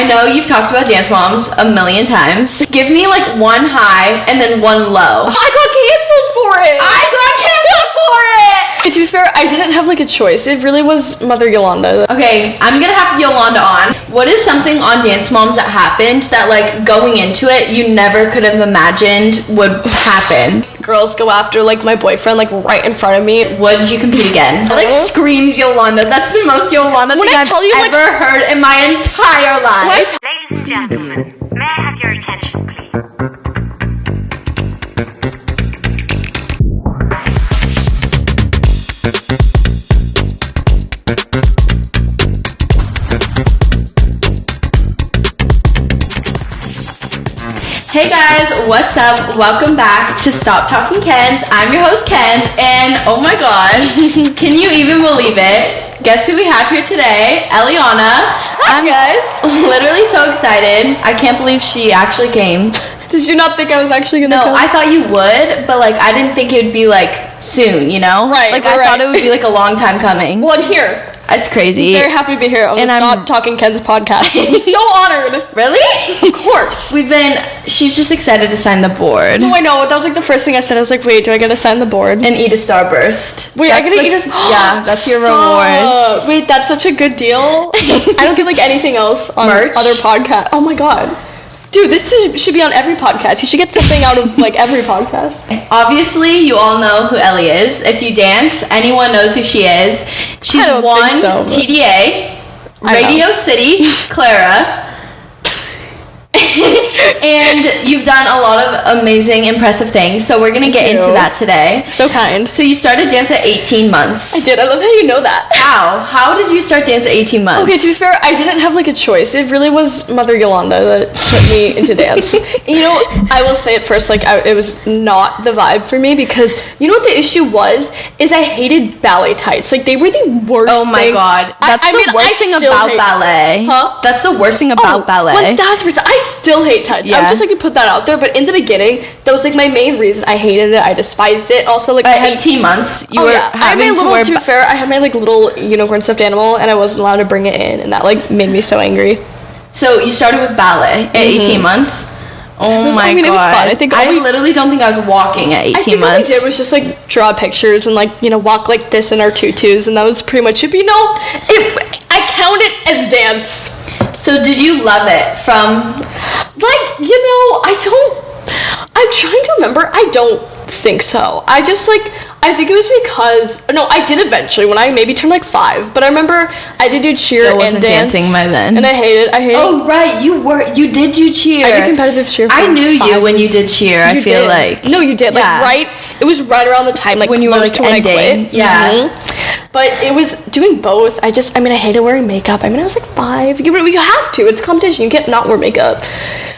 I know you've talked about Dance Moms a million times. Give me like one high and then one low. I got canceled for it. To be fair, I didn't have like a choice. It really was Mother Yolanda. Okay, I'm gonna have Yolanda on. What is something on Dance Moms that happened that like going into it you never could have imagined would happen? Girls go after like my boyfriend like right in front of me. Would you compete again? That, like screams Yolanda. That's the most Yolanda thing I've ever heard in my entire life. Ladies and gentlemen, may I have your attention, please? Hey guys, what's up? Welcome back to Stop Talking Kenz. I'm your host Kenz, and oh my god, can you even believe it? Guess who we have here today? Elliana. Hi guys. Literally so excited. I can't believe she actually came. Did you not think I was actually gonna come? No, I thought you would, but like I didn't think it would be like soon, you know? Right. Like I thought it would be like a long time coming. Well, I'm here. It's crazy. I'm very happy to be here on the Stop Talking Kenz podcast. I'm so honored. Really? Of course. She's just excited to sign the board. No, I know. That was like the first thing I said. I was like, wait, do I get to sign the board? And eat a Starburst. Wait, I get to eat a... Yeah, that's your reward. Wait, that's such a good deal. I don't get like anything else on Merch? Other podcasts. Oh my god. Dude, should be on every podcast. You should get something out of like every podcast. Obviously, you all know who Ellie is. If you dance, anyone knows who she is. She's won TDA, Radio City, Clara. And you've done a lot of amazing, impressive things. So we're going to get into that today. So kind. So you started dance at 18 months. I did. I love how you know that. How did you start dance at 18 months? Okay, to be fair, I didn't have like a choice. It really was Mother Yolanda that put me into dance. You know, I will say at first, like, it was not the vibe for me because, you know what the issue was? Is I hated ballet tights. Like, they were the worst thing. Oh my god. That's the worst thing about ballet. Huh? That's the worst thing about ballet. 1000%. I still hate tights. Yeah. I'm just like to put that out there, but in the beginning, that was like my main reason. I hated it. I despised it. Also, like at 18 months, you were having to wear. To be fair, I had my like little unicorn stuffed animal, and I wasn't allowed to bring it in, and that like made me so angry. So you started with ballet at 18 months. Oh my god! It was fun. I literally don't think I was walking at 18 months. All we did was just like draw pictures and like walk like this in our tutus, and that was pretty much it. But I count it as dance. So did you love it from... Like, I'm trying to remember. I don't think so. I think it was because... No, I did eventually when I maybe turned like 5. But I remember I did do cheer and dance. Dancing by then. And I hated it. Oh, right. You did do cheer. I did competitive cheer for I knew you when you did cheer, I feel like. No, you did. Yeah. Like, it was right around the time, like, when you were like to when I quit. Yeah. Mm-hmm. But it was doing both. I hated wearing makeup. I was like 5. You have to. It's competition. You can't not wear makeup.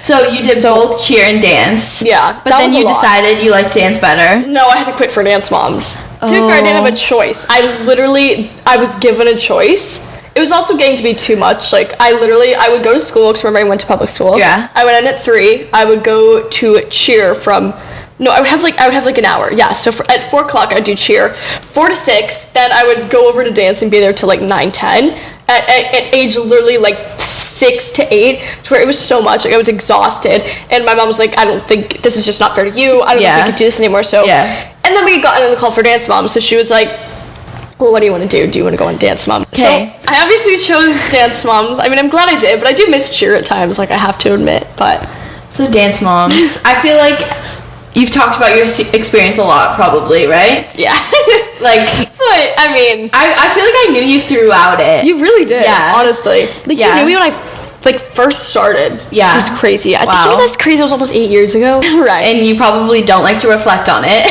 So you did both cheer and dance. Yeah. But then you decided you liked dance better. No, I had to quit for Dance Moms. To be fair, I didn't have a choice. I was given a choice. It was also getting to be too much. Like, I would go to school, because remember I went to public school. Yeah. I would end at 3. I would go to cheer from... No, I would have like an hour. Yeah, so at 4 o'clock I'd do cheer. 4 to 6, then I would go over to dance and be there till like 9, 10. At age literally like 6 to 8, to where it was so much. Like, I was exhausted. And my mom was like, I don't think, this is just not fair to you. I don't think you can do this anymore. So, and then we got into the call for Dance Moms. So she was like, well, what do you want to do? Do you want to go on Dance Moms? Okay. So I obviously chose Dance Moms. I'm glad I did, but I do miss cheer at times, like I have to admit. But so Dance Moms, I feel like you've talked about your experience a lot, probably, right? Yeah. Like, but I feel like I knew you throughout it. You really did. Yeah. Honestly, like you knew me when I first started. Yeah. Which was crazy. I think that's crazy. It was almost 8 years ago. Right. And you probably don't like to reflect on it.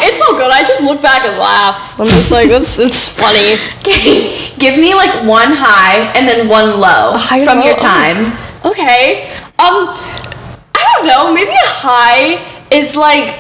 It's all good. I just look back and laugh. I'm just like, it's funny. Give me like one high and then one low from your time. Okay. I don't know. Maybe a high is like...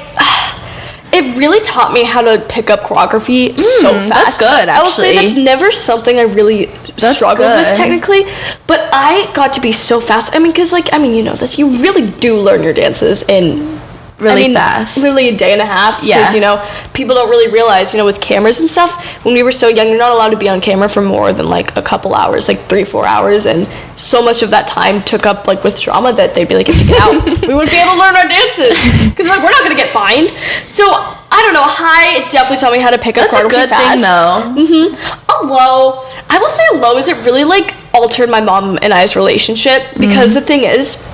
It really taught me how to pick up choreography so fast. That's good, actually. I will say that's never something I really struggled with, technically. But I got to be so fast. Because, you know this. You really do learn your dances in really fast. Literally a day and a half. Yeah. Because, people don't really realize, with cameras and stuff, when we were so young, you're not allowed to be on camera for more than, like, a couple hours, like 3-4 hours, and so much of that time took up, like, with drama that they'd be like, you have to get out. We wouldn't be able to learn our dances. Because, like, we're not going to get fined. So, I don't know, high definitely taught me how to pick up choreography fast. That's a good thing, though. A low, I will say a low is it really, like, altered my mom and I's relationship, because the thing is,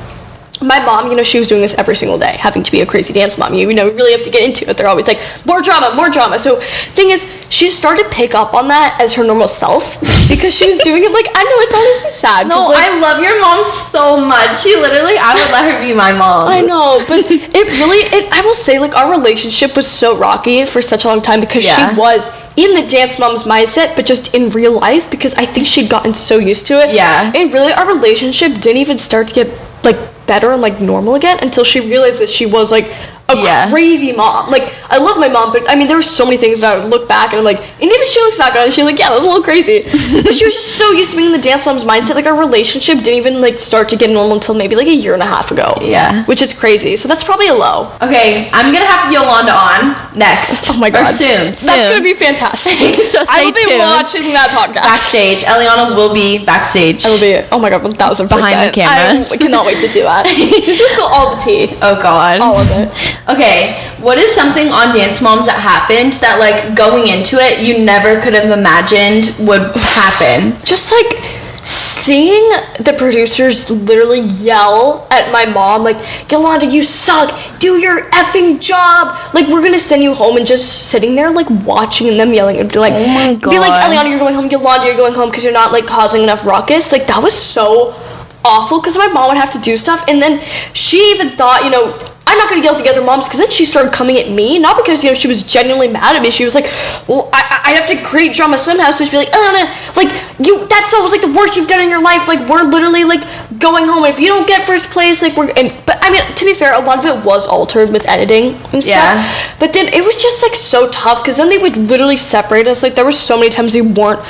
my mom, she was doing this every single day, having to be a crazy dance mom. We really have to get into it. They're always like, more drama, more drama. So, thing is, she started to pick up on that as her normal self, because she was doing it, like, I know, it's honestly sad. No, like, I love your mom so much. I would let her be my mom. I know, but I will say, like, our relationship was so rocky for such a long time, because she was in the dance mom's mindset, but just in real life, because I think she'd gotten so used to it. Yeah. And really, our relationship didn't even start to get, like, better and, like, normal again until she realized that she was, like, a crazy mom. Like, I love my mom, but, I mean, there were so many things that I would look back and I'm like, and even she looks back on it and she's like, yeah, that was a little crazy. But she was just so used to being in the dance mom's mindset, like, our relationship didn't even, like, start to get normal until maybe, like, a year and a half ago. Yeah. Which is crazy. So that's probably a low. Okay, I'm gonna have Yolanda on next. Oh my god. Or soon. That's gonna be fantastic. So stay I will be tuned. watching that podcast. Backstage. Eliana will be backstage. I will be, oh my god, 1,000%. Behind the cameras. I cannot wait to see that. Just spill all the tea. Oh god. All of it. Okay, what is something on Dance Moms that happened that, like, going into it, you never could have imagined would happen? Just, like, seeing the producers literally yell at my mom, like, Yolanda, you suck, do your effing job, like, we're gonna send you home, and just sitting there, like, watching them yelling, and be like, oh my god. Be like, Elliana, you're going home, Yolanda, you're going home, because you're not, like, causing enough ruckus. Like, that was so awful, because my mom would have to do stuff, and then she even thought, I'm not going to yell at the other moms, because then she started coming at me, not because, she was genuinely mad at me. She was like, well, I have to create drama somehow, so she'd be like, oh, no, like, that song was, like, the worst you've done in your life, like, we're literally, like, going home, if you don't get first place, like, but, I mean, to be fair, a lot of it was altered with editing and stuff, but then it was just, like, so tough, because then they would literally separate us, like, there were so many times we weren't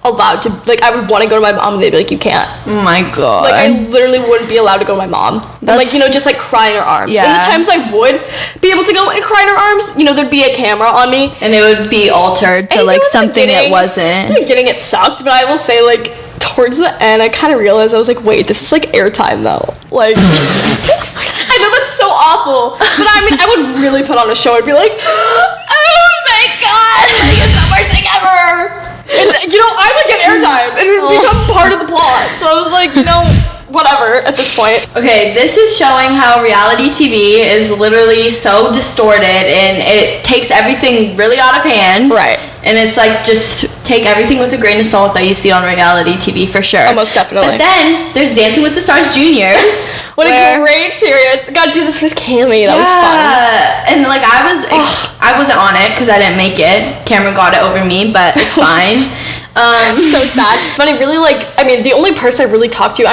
allowed to, like, I would want to go to my mom and they'd be like, you can't. Oh my god. Like, I literally wouldn't be allowed to go to my mom. And, like, just, like, cry in her arms. Yeah. And the times I would be able to go and cry in her arms, there'd be a camera on me. And it would be altered to, like, something that wasn't. Like, getting it sucked, but I will say, like, towards the end, I kind of realized, I was like, wait, this is, like, airtime, though. Like, I know that's so awful, but I mean, I would really put on a show. I'd be like, oh my god, like, it's the worst thing ever. And, I would get airtime. It would become part of the plot. So I was like, whatever at this point. Okay, this is showing how reality TV is literally so distorted and it takes everything really out of hand. Right. And it's like, just take everything with a grain of salt that you see on reality TV for sure. Oh, most definitely. But then there's Dancing with the Stars Juniors. What a great series. Got to do this with Cammy. That was fun. And like I wasn't on it because I didn't make it. Cameron got it over me, but it's fine. So sad. But I really the only person I really talked to,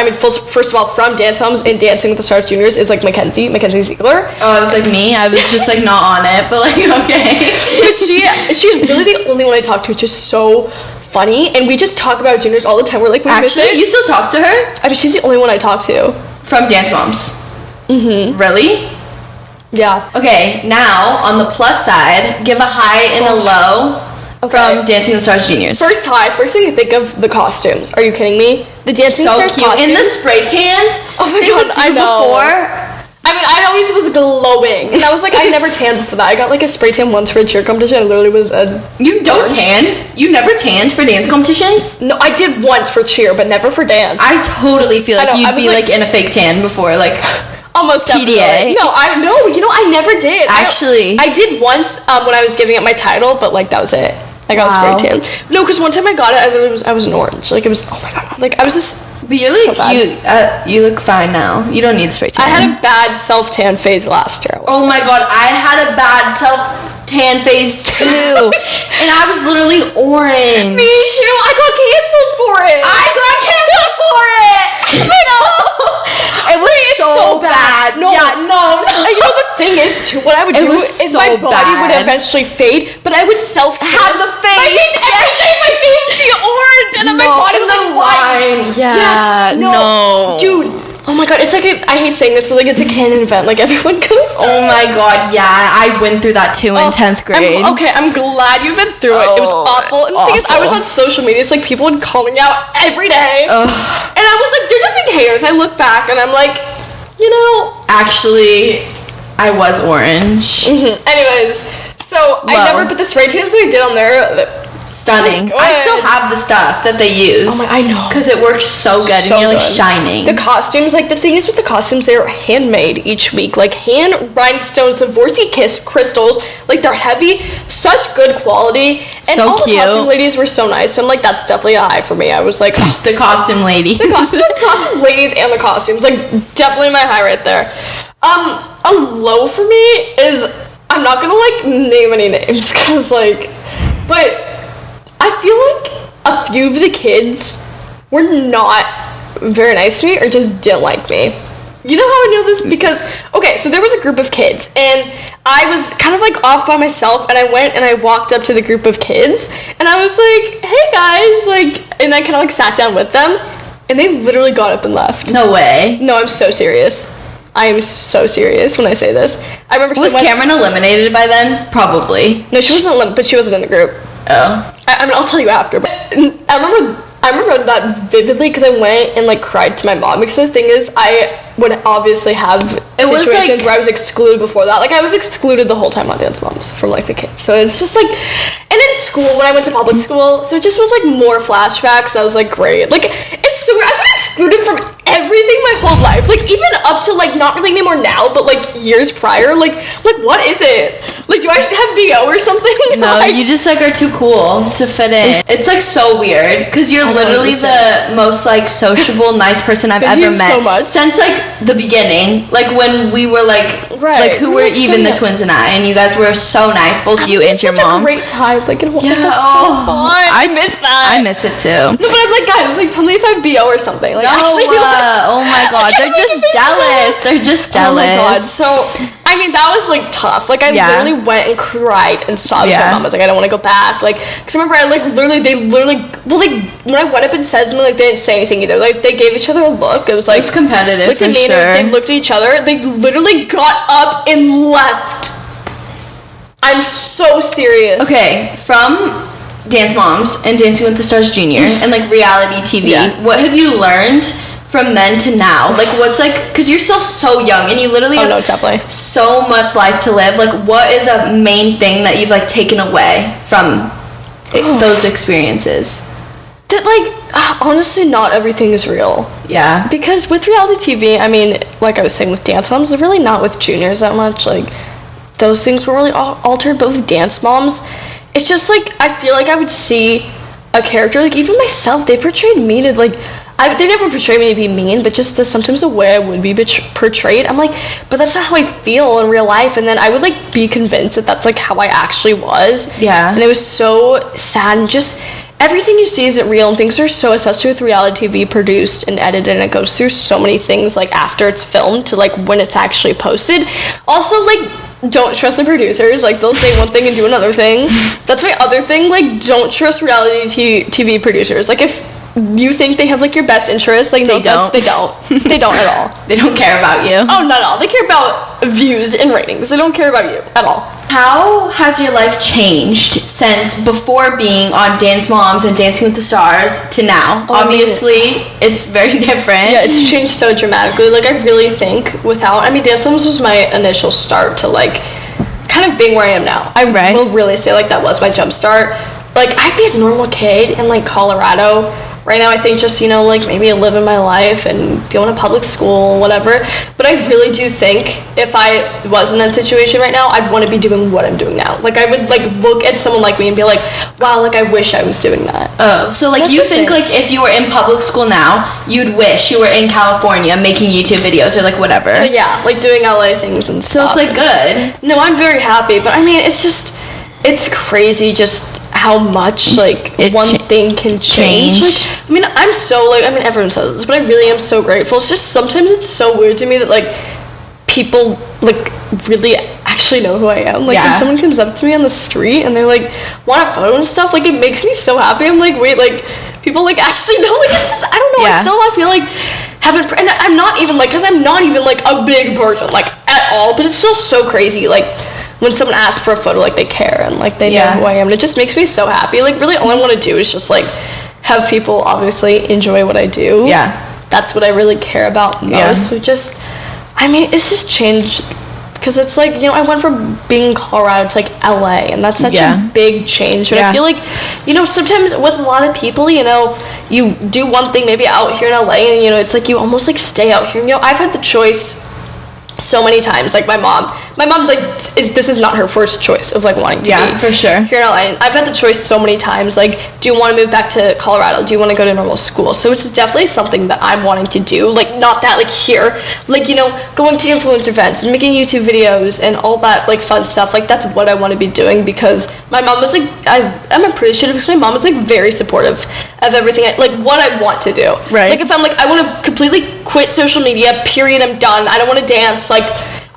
first of all, from Dance Moms and Dancing with the Stars Juniors is like Mackenzie Ziegler. Oh, it was like me. I was just like not on it, but like okay. But she's really the only one I talked to, which is so funny, and we just talk about juniors all the time. We're like, actually, you still talk to her? I mean, she's the only one I talk to from Dance Moms. Mm-hmm. Really? Yeah. Okay, now on the plus side, give a high and a low. Okay. From Dancing with the Stars Juniors. First thing I think of the costumes. Are you kidding me? The Dancing so Stars cute. costumes. And the spray tans. Oh my god, I know. Before. I mean, I always was glowing, and I was like, I never tanned before that. I got like a spray tan once for a cheer competition. I literally was You don't tan? You never tanned for dance competitions? No, I did once for cheer, but never for dance. I totally feel like you'd be like in a fake tan before, like almost TDA. Definitely. No, I never did. Actually, I did once when I was giving up my title, but like that was it. I got a spray tan. No, because one time I got it, I was an orange. Like it was. Oh my god! Like I was just. But you're like you look fine now. You don't need spray tan. I had a bad self tan phase last year. Oh my god! I had a bad self tan phase too, and I was literally orange. Me too. I got canceled for it. It was so bad. No. Yeah, no. The thing is, too, what I would do is my body would eventually fade, but I would self-tan. Have the face. My face would be orange, and then my body would be white. Yeah. Yes. No. Dude, Oh my god, it's like I hate saying this, but like it's a canon event. Like everyone goes. Oh my god, yeah, I went through that too in 10th grade. I'm glad you've been through it. It was awful. And the thing is, I was on social media, so like people would call me out every day, and I was like, they're just being haters. I look back and I'm like, you know, actually, I was orange. Anyways, so I never put the spray tans that I did on there. Stunning. I still have the stuff that they use. Oh my, I know. Because it works so good and you're like shining. The costumes, like the thing is with the costumes, they're handmade each week. Like hand rhinestones, Swarovski crystals, like they're heavy, such good quality. And so all cute. The costume ladies were so nice. So I'm like, that's definitely a high for me. I was like, the costume lady. The costume ladies and the costumes, like definitely my high right there. A low for me is, I'm not gonna like name any names because like, but I feel like a few of the kids were not very nice to me or just didn't like me. You know how I know this? Because, okay, so there was a group of kids, and I was kind of like off by myself, and I went and I walked up to the group of kids, and I was like, hey guys, like, and I kind of like sat down with them, and they literally got up and left. No way. No, I'm so serious. I am so serious when I say this. I remember. Was Cameron eliminated by then? Probably. No, she wasn't, but she wasn't in the group. Oh. I mean, I'll tell you after, but I remember that vividly because I went and like cried to my mom because the thing is I would obviously have situations where I was excluded before that. Like I was excluded the whole time on Dance Moms from like the kids. So it's just like, and in school when I went to public school, so it just was like more flashbacks. I was like, great. Like it's so weird. I've been excluded from everything my whole life. Like even up to like not really anymore now, but like years prior. Like what is it? Like do I have BO or something? No, like, you just like are too cool to fit in. It's like so weird because you're literally the most like sociable, nice person I've ever met. So much. Since like the beginning, like when we were like who were even the twins and I, and you guys were so nice, both you and your mom. Such a great time. Like it was so fun. I miss that. I miss it too. No, but I'm like, guys, like tell me if I have BO or something. Like actually, oh my god, they're just jealous. They're just jealous. Oh my god. So I mean, that was like tough. Like I literally went and cried and sobbed to my mom. I was like, I don't want to go back. Like, because remember, I like they literally, well, like when I went up and said something, like they didn't say anything either. Like they gave each other a look. It was like it was competitive. Looked at me and they looked at each other. They literally got up and left. I'm so serious. Okay, from Dance Moms and Dancing with the Stars Jr. and like reality TV, what have you learned from then to now? Like what's like, because you're still so young and you literally have definitely so much life to live. Like what is a main thing that you've like taken away from those experiences? That like honestly not everything is real. Yeah, because with reality TV, I mean, like I was saying with Dance Moms, really not with juniors that much. Like those things were really altered, but with Dance Moms, it's just like I feel like I would see a character, like even myself, they portrayed me to like they never portray me to be mean, but just sometimes the way I would be portrayed, I'm like, but that's not how I feel in real life. And then I would like be convinced that that's like how I actually was. Yeah. And it was so sad, and just everything you see isn't real, and things are so, especially with reality TV produced and edited, and it goes through so many things like after it's filmed to like when it's actually posted. Also, like, don't trust the producers. Like, they'll say one thing and do another thing. That's my other thing. Like, don't trust reality TV producers. Like, if you think they have like your best interest, like they don't. They don't at all. They don't care about you. Oh, not at all. They care about views and ratings. They don't care about you at all. How has your life changed since before being on Dance Moms and Dancing with the Stars to now? Obviously, it's very different. Yeah, it's changed so dramatically. Like, I really think Dance Moms was my initial start to like kind of being where I am now. I will really say like that was my jump start. Like, I'd be a normal kid in like Colorado. Right now, I think just, you know, like maybe living my life and going to public school and whatever. But I really do think if I was in that situation right now, I'd want to be doing what I'm doing now. Like, I would like look at someone like me and be like, wow, like I wish I was doing that. Oh, so like you think like if you were in public school now, you'd wish you were in California making YouTube videos or like whatever. But yeah, like doing LA things and stuff. So it's like good. No, I'm very happy. But I mean, it's crazy just how much like one thing can change. Like, I mean, everyone says this, but I really am so grateful. It's just sometimes it's so weird to me that like people like really actually know who I am. Like when someone comes up to me on the street and they're like want a photo and stuff, like it makes me so happy. I'm like, wait, like people like actually know. Like it's just I don't know. Yeah. I feel like and I'm not even like, because I'm not even like a big person like at all, but it's still so crazy like when someone asks for a photo, like they care and like they know who I am, and it just makes me so happy. Like really all I want to do is just like have people obviously enjoy what I do. That's what I really care about most. So just it's just changed, because it's like, I went from being in Colorado to like LA, and that's such a big change. But I feel like, sometimes with a lot of people, you do one thing maybe out here in LA, and it's like you almost like stay out here. I've had the choice so many times. Like my mom like this is not her first choice of like wanting to be for sure here in LA. I've had the choice so many times, like, do you want to move back to Colorado? Do you want to go to normal school? So it's definitely something that I'm wanting to do. Like, not that like here, like, going to influencer events and making YouTube videos and all that like fun stuff. Like that's what I want to be doing, because my mom was like, I'm appreciative because my mom was like very supportive of everything like what I want to do. Right. Like if I'm like, I want to completely quit social media, period, I'm done, I don't want to dance, like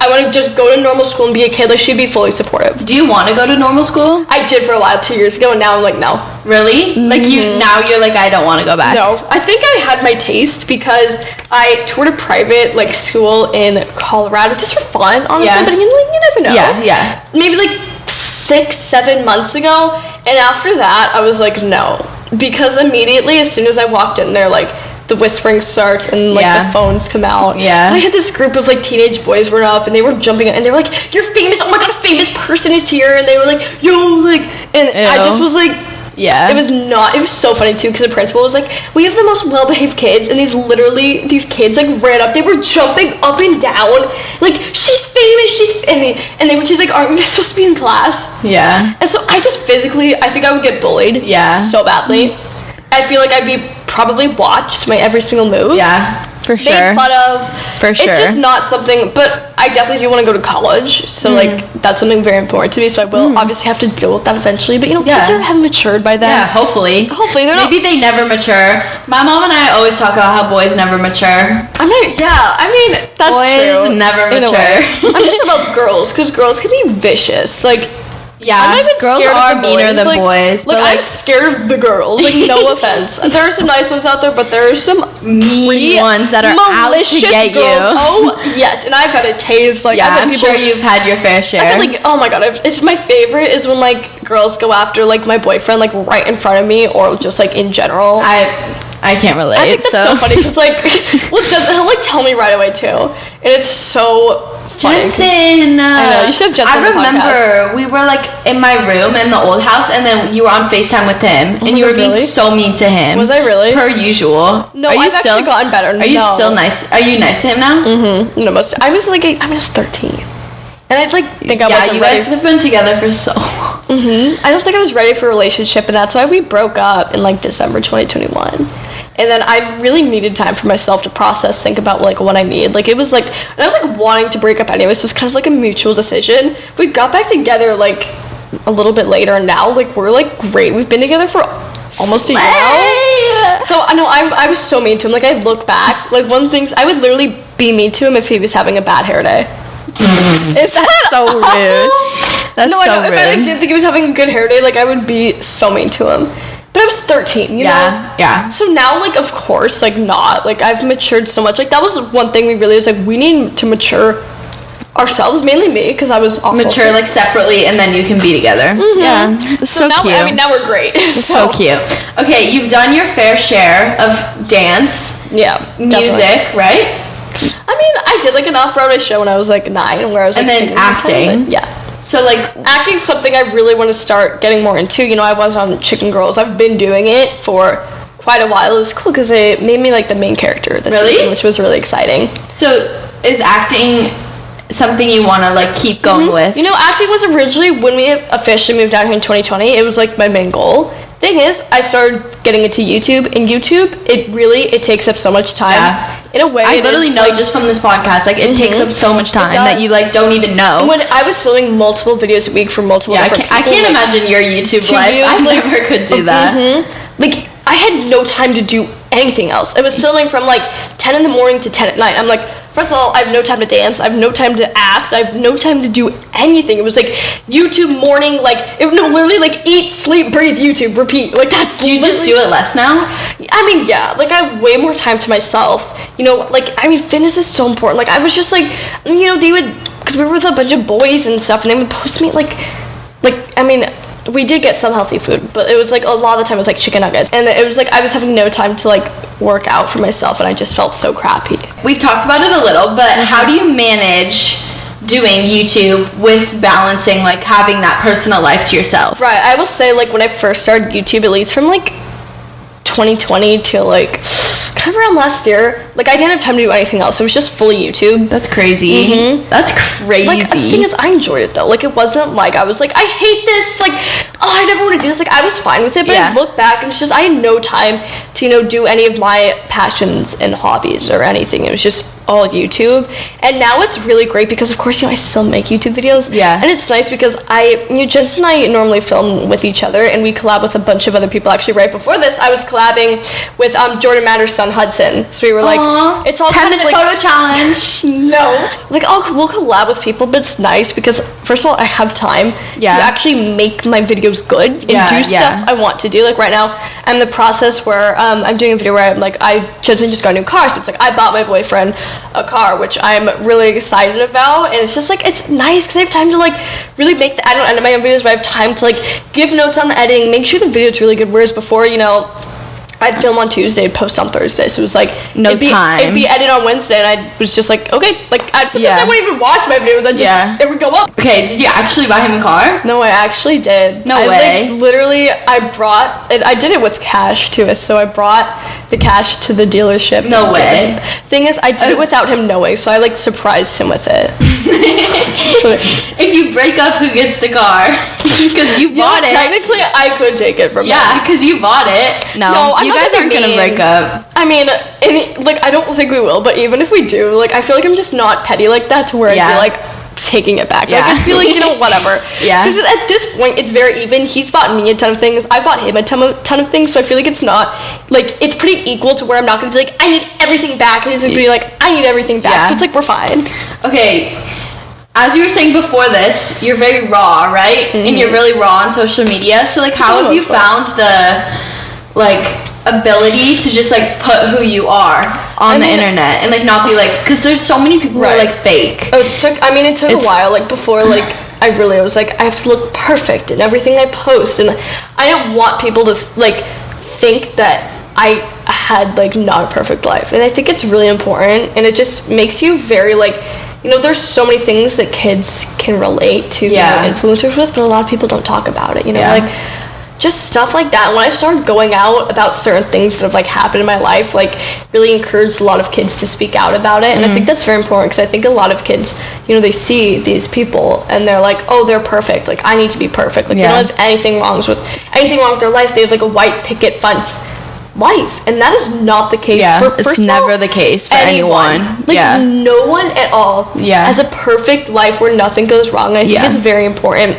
I want to just go to normal school and be a kid, like she'd be fully supportive. Do you want to go to normal school? I did for a while 2 years ago, and now I'm like, no. Really? Like you're like, I don't want to go back. No, I think I had my taste because I toured a private like school in Colorado just for fun, honestly. But you never know. Yeah. Maybe like 6-7 months ago, and after that I was like, no, because immediately as soon as I walked in there, like the whispering starts and like the phones come out. I had this group of like teenage boys were up and they were jumping and they were like, you're famous, oh my god, a famous person is here, and they were like, yo, like, and I just was like, it was so funny too, because the principal was like, we have the most well-behaved kids, and these kids like ran up, they were jumping up and down like, she's famous, she's like, aren't we supposed to be in class? And so I just physically, I think I would get bullied so badly. I feel like I'd be probably watched my every single move. For sure. Made fun of. For sure. It's just not something, but I definitely do want to go to college, so like that's something very important to me, so I will obviously have to deal with that eventually, but kids have matured by then. Hopefully they're not. Maybe they never mature. My mom and I always talk about how boys never mature. That's boys true. Never mature. I'm just about girls, because girls can be vicious, like, I'm not even girls scared are of the meaner boys. than like, boys. Like, I'm scared of the girls. Like, no offense. There are some nice ones out there, but there are some mean ones that are out to get girls. you. Oh, yes. And I've had a taste. Like, I'm sure you've had your fair share. I feel like, oh my god, it's my favorite is when, like, girls go after, like, my boyfriend, like, right in front of me, or just, like, in general. I can't relate. I think that's so funny, because, like, he'll, like, tell me right away, too. And it's so funny. Jensen. I know, you should have Jensen on the podcast. I remember we were like in my room in the old house, and then you were on FaceTime with him, and you were being so mean to him. Was I really? Per usual. No, I've actually gotten better. Are you still nice? Are you nice to him now? Mm-hmm. No, I was like, I was 13. And I'd like think I wasn't ready. Yeah, you guys have been together for so long. I don't think I was ready for a relationship, and that's why we broke up in like December 2021. And then I really needed time for myself to process, think about like what I needed. Like it was like, and I was like wanting to break up anyway, so it was kind of like a mutual decision. We got back together like a little bit later, and now like we're like great. We've been together for almost a year now. So I know I was so mean to him. Like I look back, like one of the things I would literally be mean to him if he was having a bad hair day. Is that so rude? That's no, so I know. rude. If I like, did think he was having a good hair day, like I would be so mean to him. But I was 13, you know? Yeah. So now, like, of course, like, not. Like, I've matured so much. Like, that was one thing we really was like, we need to mature ourselves, mainly me, because I was awful. Mature, like, separately, and then you can be together. Mm-hmm. Yeah. So now, cute. I mean, now we're great. So cute. Okay, you've done your fair share of dance. Yeah. Music, right? I mean, I did, like, an off-Broadway show when I was, like, 9, where I was, like, and then singing acting. Yeah. So, like... Acting's something I really want to start getting more into. You know, I was on Chicken Girls. I've been doing it for quite a while. It was cool because it made me, like, the main character this season, which was really exciting. So, is acting something you want to, like, keep going with? You know, acting was originally, when we officially moved out here in 2020, it was, like, my main goal. Thing is, I started getting into YouTube, and YouTube, it takes up so much time. Yeah. In a way, I literally know, like, just from this podcast, like, it takes up so much time that you, like, don't even know. When I was filming multiple videos a week for multiple different people. I can't imagine your YouTube life. I never could do that. Like, I had no time to do anything else. I was filming from, like, 10 in the morning to 10 at night. I'm like, first of all, I have no time to dance. I have no time to act. I have no time to do anything. It was like YouTube morning, literally like eat, sleep, breathe, YouTube, repeat. Like that's. Do you just do it less now? I mean, yeah. Like I have way more time to myself. You know, like I mean, fitness is so important. Like I was just like, you know, they would, because we were with a bunch of boys and stuff, and they would post me like I mean. We did get some healthy food, but it was like a lot of the time it was like chicken nuggets, and it was like I was having no time to like work out for myself, and I just felt so crappy. We've talked about it a little, but how do you manage doing YouTube with balancing like having that personal life to yourself? Right, I will say like when I first started YouTube, at least from like 2020 to like kind of around last year, like I didn't have time to do anything else. It was just fully YouTube. That's crazy. Mm-hmm. That's crazy. Like the thing is, I enjoyed it though. Like it wasn't like I was like, I hate this. Like, oh, I never want to do this. Like I was fine with it, but I look back and it's just I had no time to, you know, do any of my passions and hobbies or anything. It was just all YouTube. And now it's really great because of course, you know, I still make YouTube videos. Yeah. And it's nice because Jensen and I normally film with each other, and we collab with a bunch of other people. Actually, right before this, I was collabing with Jordan Matter's son Hudson. So we were like, it's all 10-minute like, photo challenge. No. Like we'll collab with people, but it's nice because first of all, I have time to actually make my videos good and do stuff I want to do. Like right now, I'm in the process where I'm doing a video where I'm like, Jensen just got a new car, so it's like I bought my boyfriend a car, which I'm really excited about, and it's just like it's nice because I have time to like really make I don't edit my own videos, but I have time to like give notes on the editing, make sure the video is really good. Whereas before, you know, I'd film on Tuesday, post on Thursday, so it was like it'd be edited on Wednesday, and I was just like, okay, like sometimes I wouldn't even watch my videos. I just it would go up. Okay, did you actually buy him a car? No, I actually did. No way. Like, literally, I brought it. I did it with cash too, so I brought the cash to the dealership. No way. Thing is, I did it without him knowing, so I like surprised him with it. If you break up, who gets the car? Because you bought it. Technically, I could take it from him. Yeah, because you bought it. No, you guys aren't gonna break up. I mean, like I don't think we will, but even if we do, like I feel like I'm just not petty like that to where I'd be like taking it back. Like I feel like, you know, whatever. Because at this point, it's very even. He's bought me a ton of things. I've bought him a ton of things. So I feel like it's not like it's pretty equal to where I'm not gonna be like I need everything back, and he's gonna be like I need everything back. So it's like we're fine. Okay. As you were saying before this, you're very raw, right? And you're really raw on social media. So like, how have you found the like ability to just like put who you are on the internet and like not be like, because there's so many people who are like fake. Oh, it took a while. Like before, like I was like I have to look perfect in everything I post, and I don't want people to like think that I had like not a perfect life. And I think it's really important, and it just makes you very like, you know, there's so many things that kids can relate to, you know, influencers with, but a lot of people don't talk about it, you know, like just stuff like that. When I started going out about certain things that have like happened in my life, like really encouraged a lot of kids to speak out about it. And I think that's very important because I think a lot of kids, you know, they see these people and they're like, oh, they're perfect, like I need to be perfect, like they don't have anything wrong with their life. They have like a white picket fence life, and that is not the case. It's never the case for anyone. Like no one at all has a perfect life where nothing goes wrong. And I think it's very important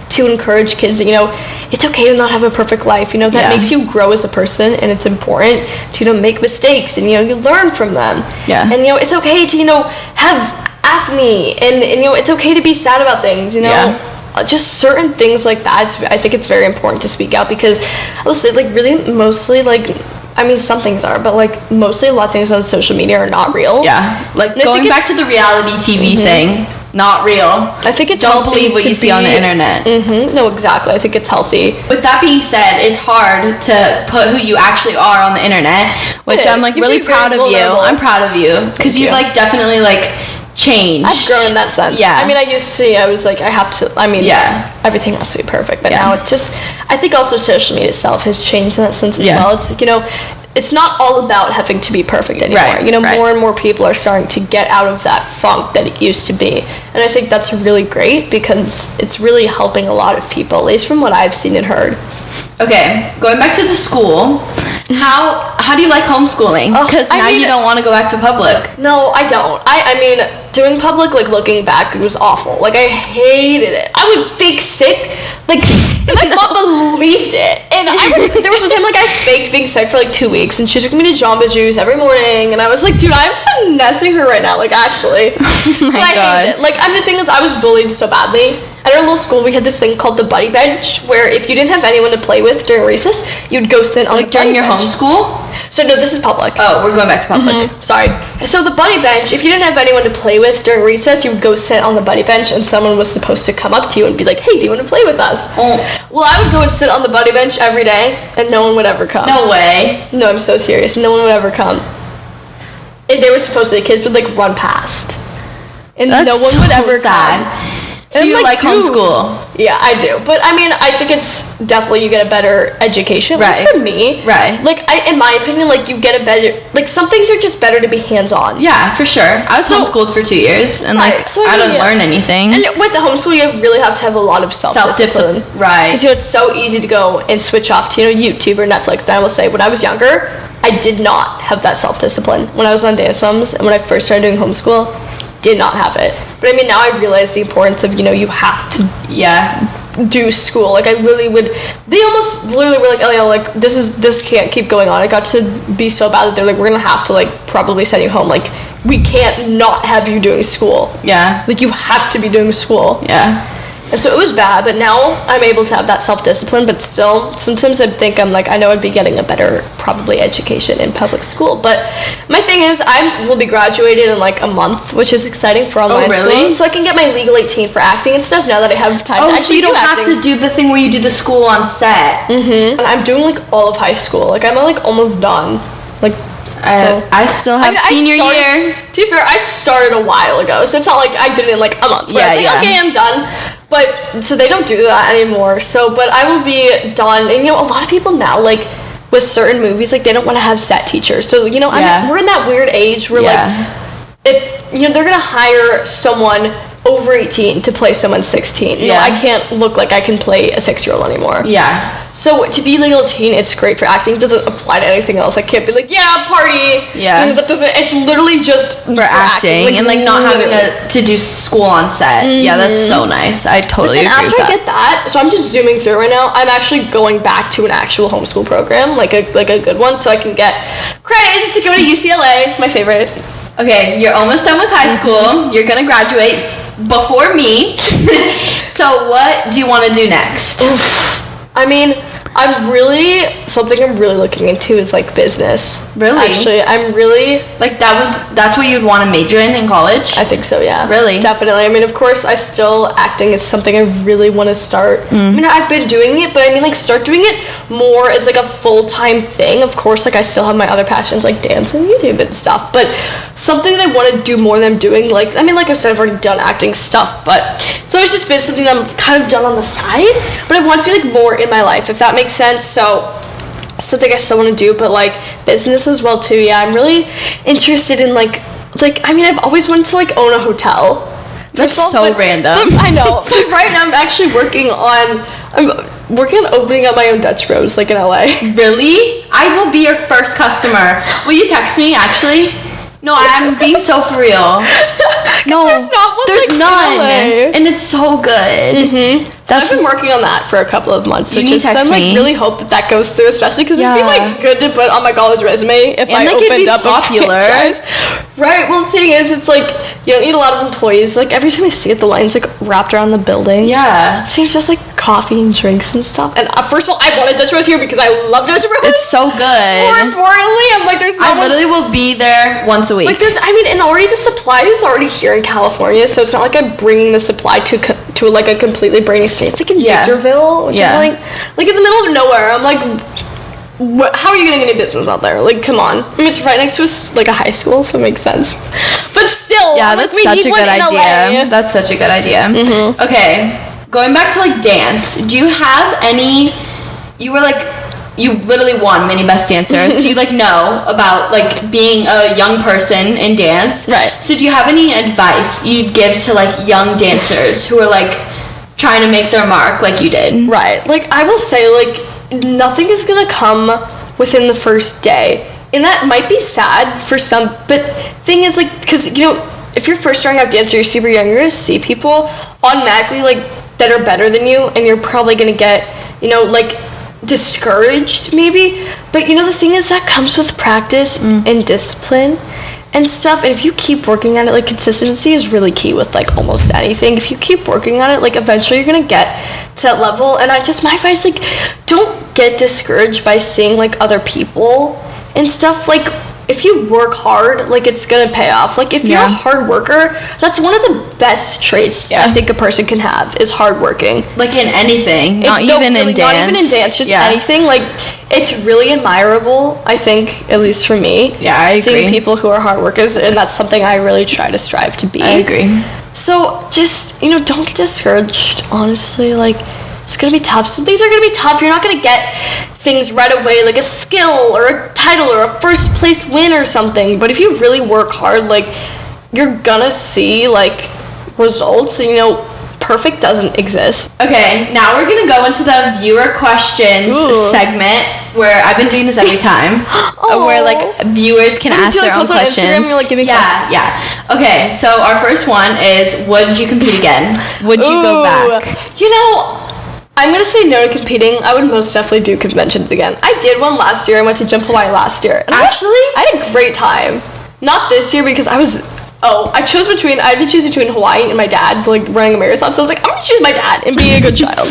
to encourage kids that, you know, it's okay to not have a perfect life, you know, that makes you grow as a person, and it's important to, you know, make mistakes, and, you know, you learn from them. And, you know, it's okay to, you know, have acne, and you know, it's okay to be sad about things, you know. Just certain things like that. I think it's very important to speak out, because I'll say, like, really mostly, like, I mean, some things are, but like mostly a lot of things on social media are not real. Like going back to the reality TV thing, not real. I think it's don't believe what you see on the internet. No, exactly. I think it's healthy. With that being said, it's hard to put who you actually are on the internet, which I'm like really proud of you. I'm proud of you because you've like definitely like changed. I've grown in that sense. I mean, I was like, I have to, I mean, everything has to be perfect, but now it just, I think also social media itself has changed in that sense as well. It's like, you know, it's not all about having to be perfect anymore. You know, more and more people are starting to get out of that funk that it used to be. And I think that's really great because it's really helping a lot of people, at least from what I've seen and heard. Okay, going back to the school, How do you like homeschooling? Because now you don't want to go back to public. No, I don't. I mean, doing public, like, looking back, it was awful. Like, I hated it. I would fake sick. Like, my mom believed it. And there was one time, like, I faked being sick for, like, 2 weeks, and she took me to Jamba Juice every morning, and I was like, dude, I'm finessing her right now, like, actually. Oh my I God. hated it. Like, the thing is, I was bullied so badly. At our little school, we had this thing called the buddy bench, where if you didn't have anyone to play with during recess, you'd go sit on the buddy during your bench. homeschool? So, no, this is public. Oh, we're going back to public. Sorry. So the buddy bench, if you didn't have anyone to play with during recess, you would go sit on the buddy bench, and someone was supposed to come up to you and be like, hey, do you want to play with us? Oh. Well, I would go and sit on the buddy bench every day, and no one would ever come. No way. No, I'm so serious. No one would ever come. And they were supposed to, the kids would, like, run past. And That's no one would so ever sad. come. So And you I'm like dude. homeschool? Yeah, I do. But, I mean, I think it's definitely you get a better education. At least Right. for me. Right. Like, in my opinion, like, you get a better... Like, some things are just better to be hands-on. Yeah, for sure. I was homeschooled for 2 years, and Right, like so I didn't yeah. learn anything. And with the homeschool, you really have to have a lot of self-discipline. Right. Because, it's so easy to go and switch off to, YouTube or Netflix. And I will say, when I was younger, I did not have that self-discipline. When I was on Dance Moms and when I first started doing homeschool, did not have it. But, I mean, now I realize the importance of, you have to do school. Like, I literally would... They almost literally were like, Elliana, like, this can't keep going on. It got to be so bad that they're like, we're going to have to, like, probably send you home. Like, we can't not have you doing school. Yeah. Like, you have to be doing school. Yeah. And so it was bad, but now I'm able to have that self-discipline, but still, sometimes I think I know I'd be getting a better, probably, education in public school. But my thing is, I will be graduated in, like, a month, which is exciting for online school. So I can get my legal 18 for acting and stuff now that I have time to actually so you don't do have acting. to do the thing where you do the school on set. And I'm doing, like, all of high school. Like, I'm, like, almost done. Like, I still have senior year. To be fair, I started a while ago, so it's not like I did it in, like, a month. Yeah, It's like, okay, I'm done. But, so they don't do that anymore. So, but I will be done. And, a lot of people now, like, with certain movies, like, they don't want to have set teachers. So, we're in that weird age where, like, if, they're going to hire someone over 18 to play someone 16. I can't look like I can play a 6-year-old anymore. Yeah. So to be legal teen, it's great for acting. It doesn't apply to anything else. I can't be like, yeah, party. Yeah. That doesn't. It's literally just for acting. Like, and like not having to do school on set. Yeah, that's so nice. I totally agree with that. After I get that, so I'm just zooming through right now. I'm actually going back to an actual homeschool program, like a good one, so I can get credits to go to UCLA, my favorite. Okay, you're almost done with high school. You're gonna graduate before me. So what do you want to do next? I mean, something I'm really looking into is, like, business. Really? Actually, I'm really... Like, that's what you'd want to major in college? I think so, yeah. Really? Definitely. I mean, of course, acting is something I really want to start. I mean, I've been doing it, but I mean, like, start doing it more as, like, a full-time thing. Of course, like, I still have my other passions, like dance and YouTube and stuff, but something that I want to do more than I'm doing, like, I mean, like I said, I've already done acting stuff, but it's always just been something that I'm kind of done on the side, but I want to be, like, more in my life, if that makes sense. So something I still want to do, but, like, business as well too. Yeah, I'm really interested in, like I mean, I've always wanted to, like, own a hotel. That's so random. I know. But right now I'm actually working on opening up my own Dutch Bros, like, in LA. Really? I will be your first customer. Will you text me, actually? No, I'm being so for real. No, there's not one, there's like, none, in LA. and it's so good. I've been working on that for a couple of months, which is, so I'm, like, really hope that goes through, especially because it'd be, like, good to put on my college resume if I opened up popular. a franchise. Right, well, the thing is, it's, like, you don't need a lot of employees. Like, every time I see it, the line's, like, wrapped around the building. Yeah. So it's just, like, coffee and drinks and stuff. And first of all, I wanted Dutch Bros here because I love Dutch Bros. It's so good. More importantly, I'm like, there's I literally will be there once a week. Like, and already the supply is already here in California, so it's not like I'm bringing the supply to like, a completely brand new state. It's, like, in Victorville, which is, like, in the middle of nowhere. I'm like, how are you getting any business out there? Like, come on. I mean, it's right next to like a high school, so it makes sense. But still, yeah, that's such a good idea. That's such a good idea. Okay, going back to, like, dance. Do you have any? You literally won Mini Best Dancer, so you, like, know about, like, being a young person in dance. Right. So do you have any advice you'd give to, like, young dancers who are, like, trying to make their mark like you did? Right. Like, I will say, like, nothing is gonna come within the first day. And that might be sad for some, but thing is, like, because, if you're first starting out dance or you're super young, you're going to see people automatically, like, that are better than you, and you're probably going to get, like, discouraged, maybe. But, the thing is that comes with practice and discipline and stuff. And if you keep working on it, like, consistency is really key with, like, almost anything. If you keep working on it, like, eventually you're going to get to that level. And my advice, like, don't get discouraged by seeing, like, other people and stuff. Like, if you work hard, like, it's gonna pay off. Like, if you're a hard worker, that's one of the best traits I think a person can have, is hardworking. Like, in anything, not even in dance, just anything. Like, it's really admirable, I think, at least for me. Yeah, I agree. Seeing people who are hard workers, and that's something I really try to strive to be. I agree. So, just, don't get discouraged, honestly. Like, it's gonna be tough. Some things are gonna be tough. You're not gonna get things right away, like a skill or a title or a first place win or something. But if you really work hard, like, you're gonna see, like, results. And, perfect doesn't exist. Okay, now we're gonna go into the viewer questions segment, where I've been doing this every time, where, like, viewers can ask their own questions. On Instagram, you're, like, giving questions. Yeah. Okay, so our first one is, would you compete again? Would you go back? I'm going to say no to competing. I would most definitely do conventions again. I did one last year. I went to Jump Hawaii last year. And actually? I had a great time. Not this year because I had to choose between Hawaii and my dad, like, running a marathon. So I was like, I'm going to choose my dad and being a good child.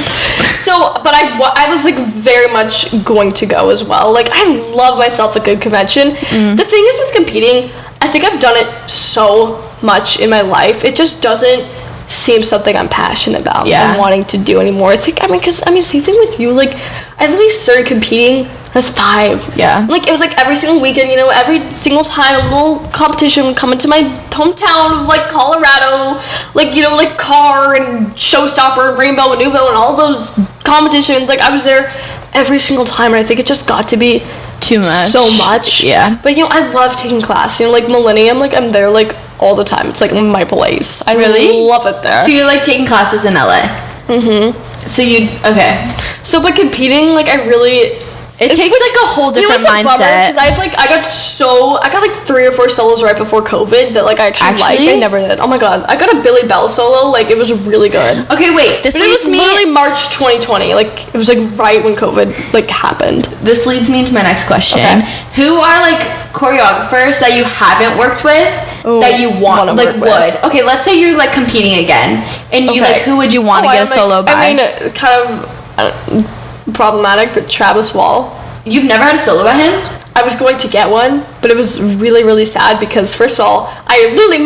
But I was, like, very much going to go as well. Like, I love myself a good convention. The thing is with competing, I think I've done it so much in my life. It just doesn't seem something I'm passionate about and wanting to do anymore. Same thing with you. Like, I literally started competing when I was 5. Yeah. Like, it was, like, every single weekend, every single time a little competition would come into my hometown of, like, Colorado. Like, like, Car and Showstopper and Rainbow and Newville and all those competitions. Like, I was there every single time, and I think it just got to be too much. So much. Yeah. But, I love taking class. Like, Millennium, like, I'm there, like, all the time. It's, like, my place. I really love it there. So you're, like, taking classes in LA? So okay. So, but competing, like, it takes, like, a whole different mindset. Because I got, like, 3 or 4 solos right before COVID that, like, I actually liked. I never did. Oh, my God. I got a Billy Bell solo. Like, it was really good. Okay, wait. It was literally March 2020. Like, it was, like, right when COVID, like, happened. This leads me into my next question. Okay. Who are, like, choreographers that you haven't worked with that you want like, would? Okay, let's say you're, like, competing again. And you, like, who would you want to get a solo by? I mean, kind of problematic, but Travis Wall. You've never had a solo by him? I was going to get one, but it was really, really sad because, first of all, I literally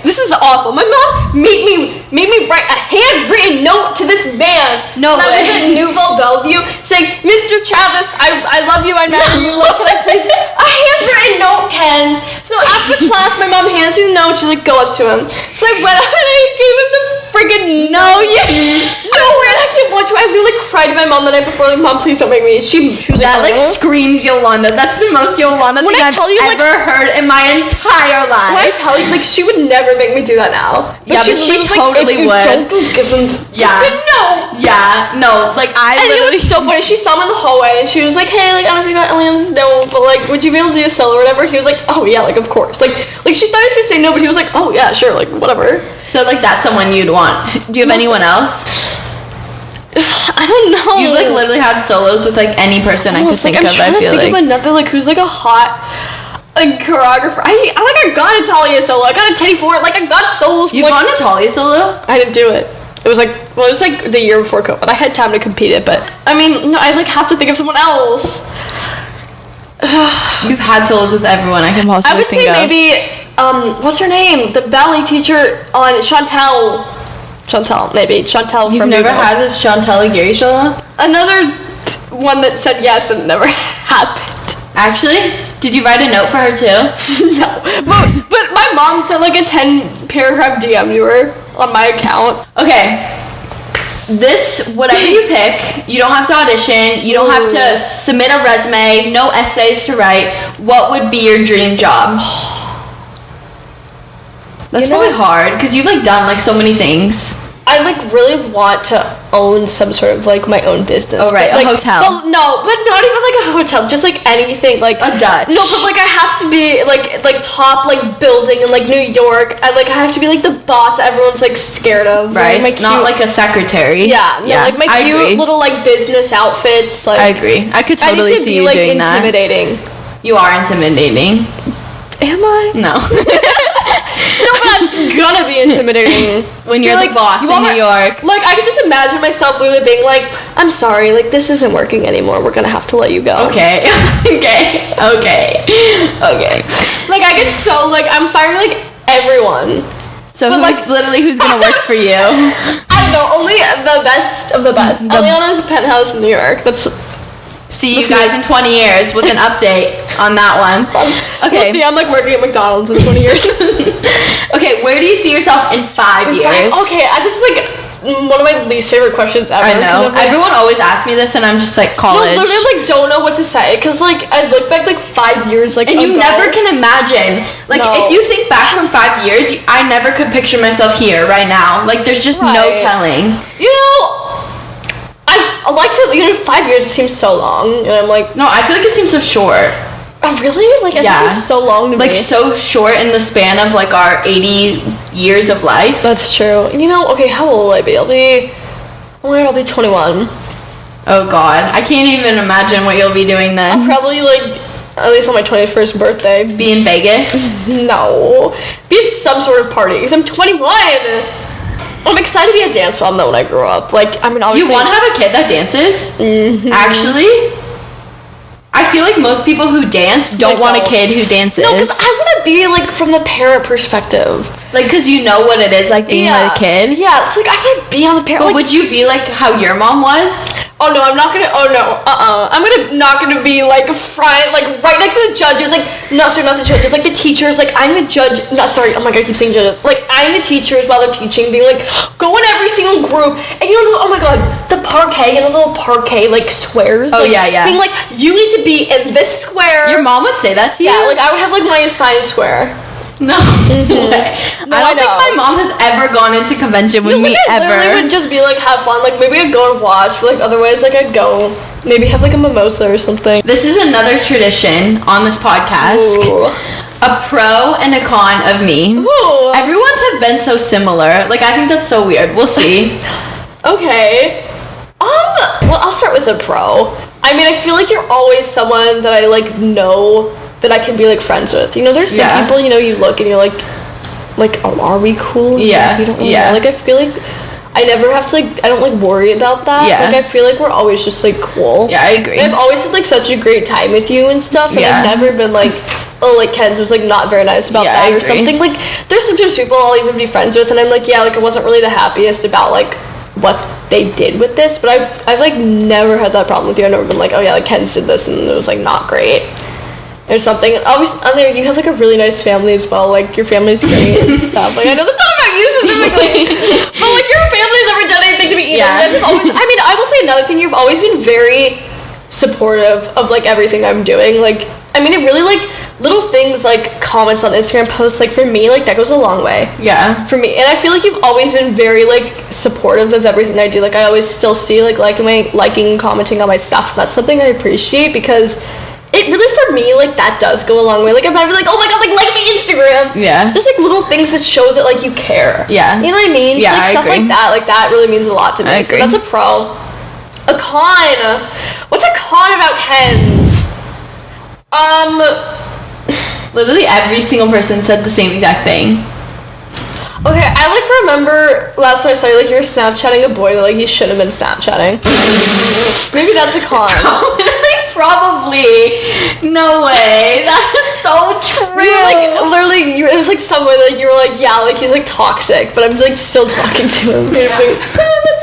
this is awful. My mom made me write a handwritten note to this man. No way. I was in Newville, Bellevue, saying, Mr. Travis, I love you, I marry you. Like, can I please? A handwritten note, Kenz. So after class, my mom hands me the note. She's like, go up to him. So I went up and I gave him the friggin' note. No, and I didn't want to. I literally cried to my mom the night before, like, Mom, please don't make me. She was like, that, like, screams Yolanda. That's the most Yolanda thing I've ever heard in my entire life. When I tell you, like, she would never make me do that now. But she totally would. Don't give him no. Yeah, no. Like, and it was so funny. She saw him in the hallway and she was like, hey, like, I don't know if you got Elliana's note, but, like, would you be able to do a solo or whatever? He was like, oh yeah, like, of course. Like she thought he was gonna say no, but he was like, oh yeah, sure, like, whatever. So, like, that's someone you'd want. Do you have anyone else? I don't know. You've, like, literally had solos with, like, any person I could think of, I feel like. I'm trying to think of another, like, who's, like, a hot, like, choreographer. I got a Talia solo. I got a Teddy Ford. Like, I got solos. You got a Talia solo? I didn't do it. It was, like, the year before COVID. I had time to compete it, but, I mean, no, I, like, have to think of someone else. You've had solos with everyone I can possibly think of. I would say maybe, what's her name? The ballet teacher on Chantel, maybe. Chantel from You've never had a Chantel Aguirre solo? Another one that said yes and never happened. Actually? Did you write a note for her too? No. But my mom sent, like, a 10-paragraph DM to her on my account. Okay. Whatever you pick, you don't have to audition, you don't have to submit a resume, no essays to write. What would be your dream job? That's probably hard, because you've, like, done, like, so many things. I like really want to own some sort of like my own business. Oh right, but, like, a hotel. Well, no, but not even like a hotel. Just like anything, like a Dutch. No, but like I have to be like top like building in like New York. I have to be like the boss that everyone's like scared of. Right, like, my cute, not like a secretary. Yeah, no, like my cute little like business outfits. Like I agree. I could totally see you doing that. I need to be like intimidating. You are intimidating. Am I? No. No, but I'm gonna be intimidating. When you're like, the boss in New York. Like, I could just imagine myself literally being like, I'm sorry, like, this isn't working anymore. We're gonna have to let you go. Okay. okay. Like, I get so, like, I'm firing, like, everyone. So who's gonna work for you? I don't know, only the best of the best. Elliana's penthouse in New York. See you guys in 20 years with an update on that one. Okay. We'll see, I'm like working at McDonald's in 20 years. Okay, where do you see yourself in 5 years? Okay, this is like one of my least favorite questions ever. I know. Like, everyone always asks me this and I'm just like, college. No, literally like don't know what to say. Because like I look back like 5 years like and you never can imagine. Like if you think back from 5 years, I never could picture myself here right now. Like there's just no telling. You know, I like to, 5 years seems so long, and I'm like... No, I feel like it seems so short. Oh, really? Like, it seems so long to me. Like, so short in the span of, like, our 80 years of life. That's true. Okay, how old will I be? I'll be 21. Oh, God. I can't even imagine what you'll be doing then. I'll probably, like, at least on my 21st birthday... Be in Vegas? No. Be some sort of party, because I'm 21! I'm excited to be a dance mom though when I grow up. Like, I mean, obviously... You want to have a kid that dances? Mm-hmm. Actually? I feel like most people who dance don't want a kid who dances. No, because I want to be, like, from the parent perspective. Like, because you know what it is, like, being a kid? Yeah, it's like, I want to be on the parent... But would you be, like, how your mom was? Oh, no, I'm not gonna... Oh, no, I'm not gonna be, like, right next to the judges. Like, not the judges. Like, the teachers. Like, I'm the judge... Oh, my God, I keep saying judges. Like, I'm the teachers while they're teaching, being like, go in every single group. And oh, my God, the parquet and the little parquet, like, squares. Oh, like, yeah. Being like, you need to be in this square. Your mom would say that to you? Yeah, like, I would have, like, my assigned square. No way. No, I don't think my mom has ever gone into convention with me ever. I literally would just be like, have fun. Like, maybe I'd go and watch, but like, otherwise, like, I'd go maybe have like a mimosa or something. This is another tradition on this podcast. Ooh. A pro and a con of me. Ooh. Everyone's have been so similar. Like, I think that's so weird. We'll see. Okay. Well, I'll start with a pro. I mean, I feel like you're always someone that I like know that I can be like friends with. There's some people, you look and you're like, oh, are we cool? Yeah. You don't really know. Like, I feel like I never have to, like, I don't, like, worry about that. Yeah. Like, I feel like we're always just, like, cool. Yeah, I agree. And I've always had, like, such a great time with you and stuff, and I've never been, like, oh, like, Kenz was, like, not very nice about that or something. Like, there's sometimes people I'll even be friends with, and I'm like, yeah, like, I wasn't really the happiest about, like, what they did with this, but I've like, never had that problem with you. I've never been like, oh, yeah, like, Kenz did this, and it was, like, not great. Or something. Always on there, you have like a really nice family as well. Like, your family's great and stuff. Like, I know that's not about you specifically, but like, your family's never done anything to me either. Yeah. I will say another thing. You've always been very supportive of like everything I'm doing. Like, I mean, it really like little things like comments on Instagram posts. Like, for me, like, that goes a long way. Yeah. For me, and I feel like you've always been very like supportive of everything I do. Like, I always still see like liking and commenting on my stuff. That's something I appreciate because it really, for me, like, that does go a long way. Like, I'm never like, oh my God, like me Instagram. Yeah. Just, like, little things that show that, like, you care. Yeah. You know what I mean? Yeah, like, stuff like that really means a lot to me. So that's a pro. A con. What's a con about Kenz? Literally every single person said the same exact thing. Okay, I, like, remember last time I saw you, like, you were Snapchatting a boy that, like, you shouldn't have been Snapchatting. Maybe that's a con. Probably. No way. That is so true. You're like, literally, it was like somewhere like you were like, yeah, like he's like toxic, but I'm like still talking to him. That's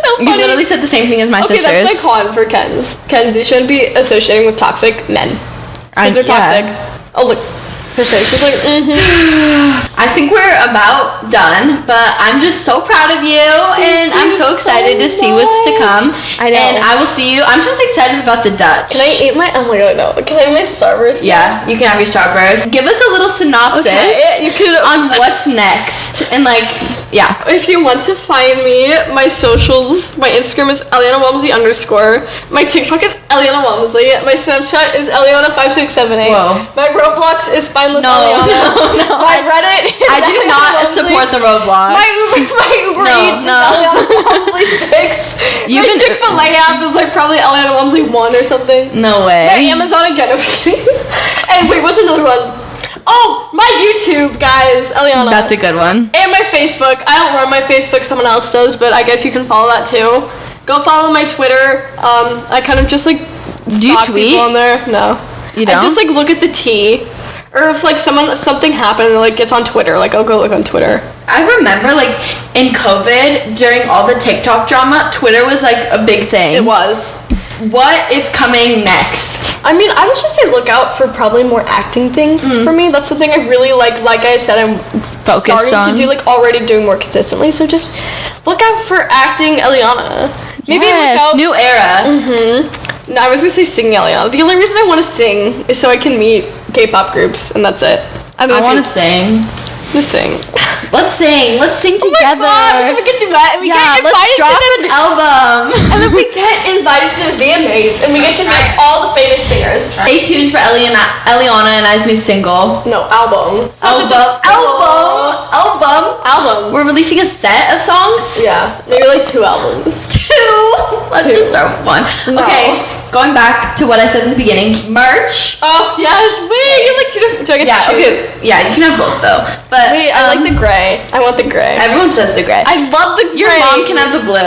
so funny. You literally said the same thing as my sisters. Okay, that's my con for Kenz. Kenz, they shouldn't be associating with toxic men because they're toxic. Oh look. Her face was like, I think we're about done, but I'm just so proud of you, and I'm so excited to see what's to come. I know. And I will see you. I'm just excited about the Dutch. Can I eat my, oh my God, no. Can I have my Starburst? Yeah, you can have your Starburst. Give us a little synopsis on what's next, and like, Yeah. If you want to find me, my socials, my Instagram is Elliana Walmsley _. My TikTok is Elliana Walmsley. My Snapchat is Elliana5678. Whoa. My Roblox is Spineless Elliana. No. My Reddit is I do Elliana not Walmsley. support the Roblox. My Uber Eats is Elliana Walmsley 6. You my can- Chick-fil-A app is like probably Elliana Walmsley 1 or something. No way. My Amazon again. And wait, what's another one? Oh, my YouTube, guys. Elliana. That's a good one. And my Facebook. I don't run my Facebook, someone else does, but I guess you can follow that too. Go follow my Twitter. I kind of just like Do you stalk tweet? people on there. No. You don't? I just like look at the tea. Or if like something happened and like gets on Twitter, like I'll go look on Twitter. I remember like in COVID, during all the TikTok drama, Twitter was like a big thing. It was. What is coming next? I mean, I would just say look out for probably more acting things for me. That's something I really like. Like I said, I'm Focused starting on. to do like already doing more consistently. So just look out for acting Elliana. Maybe Yes, look out. new era. No, I was gonna say singing Elliana. The only reason I want to sing is so I can meet K-pop groups, and that's it. I want to sing. Just sing. Let's sing. Let's sing Oh together. my god, we can duet, and we Yeah, get let's invited drop to an album. and then we get invited to the VMAs, and we get to meet all the famous singers. Stay tuned for Elliana and I's new single. No, album. Album. We're releasing a set of songs. Yeah, maybe like 2 albums. 2. Let's just start with 1. No. Okay, going back to what I said in the beginning. Merch. Oh yes, wait, you like 2 different. Do I get Yeah. to Okay. choose? Yeah, you can have both though. But Wait, I like the gray. I want the gray. Everyone says the gray. I love the gray. Your mom can have the blue.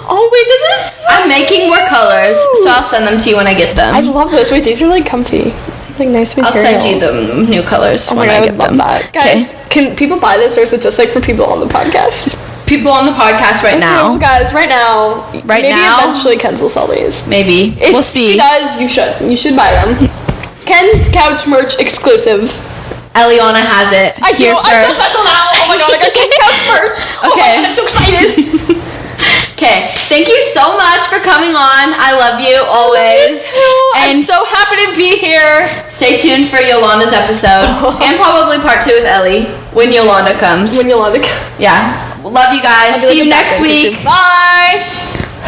Oh wait, this is. So I'm making more colors, so I'll send them to you when I get them. I love this. Wait, these are like comfy. Like nice I'll material. send you the new colors Oh my when god, I I get would love them. that. Guys, can people buy this or is it just like for people on the podcast? People on the podcast right now. Okay, guys, right now. Right maybe now? eventually Kenz will sell these. Maybe. If We'll see. she does, you should. You should buy them. Ken's Couch merch exclusive. Eliana has it. I do. here I feel first. special now. Oh my god, I got Ken's Couch merch. Oh my Okay. god, I'm so excited. Okay, thank you so much for coming on. I love you always. I'm so happy to be here. Stay tuned for Yolanda's episode and probably part 2 with Ellie when Yolanda comes. When Yolanda. Yeah. Love you guys. See you next week. Bye.